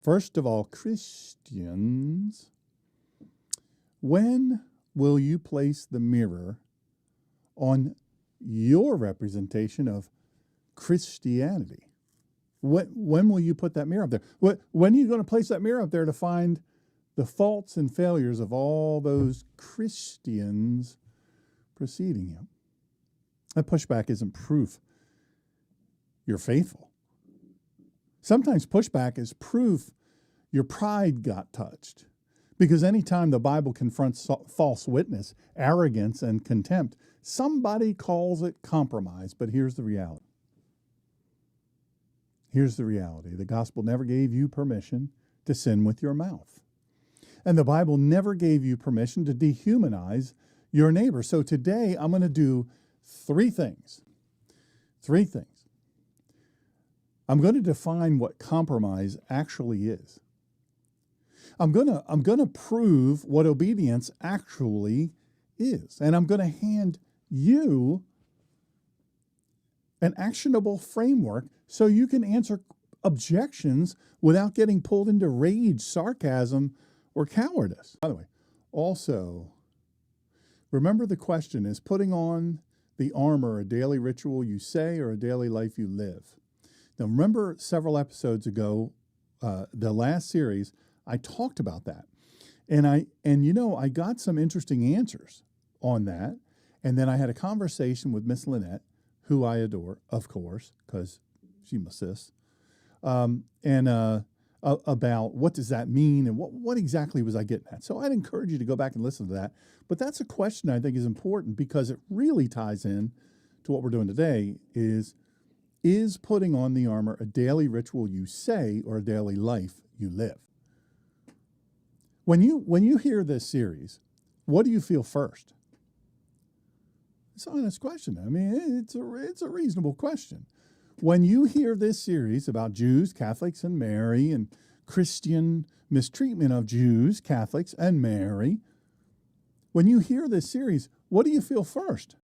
First of all, Christians, when will you place the mirror on your representation of Christianity? When will you put that mirror up there? When are you going to place that mirror up there to find the faults and failures of all those Christians preceding you? That pushback isn't proof you're faithful. Sometimes pushback is proof your pride got touched. Because anytime the Bible confronts false witness, arrogance, and contempt, somebody calls it compromise. But here's the reality. Here's the reality. The gospel never gave you permission to sin with your mouth. And the Bible never gave you permission to dehumanize your neighbor. So today I'm going to do three things. Three things. I'm going to define what compromise actually is. I'm going to prove what obedience actually is. And I'm going to hand you an actionable framework so you can answer objections without getting pulled into rage, sarcasm, or cowardice. By the way, also, remember the question, is putting on the armor a daily ritual you say or a daily life you live? Now, remember several episodes ago, the last series, I talked about that. And I got some interesting answers on that. And then I had a conversation with Miss Lynette, who I adore, of course, because she's my sis, about what does that mean and what exactly was I getting at. So I'd encourage you to go back and listen to that. But that's a question I think is important because it really ties in to what we're doing today is putting on the armor a daily ritual you say or a daily life you live? When you hear this series, what do you feel first? It's an honest question. I mean, it's a reasonable question. When you hear this series about Jews, Catholics, and Mary, and Christian mistreatment of Jews, Catholics, and Mary, when you hear this series, what do you feel first?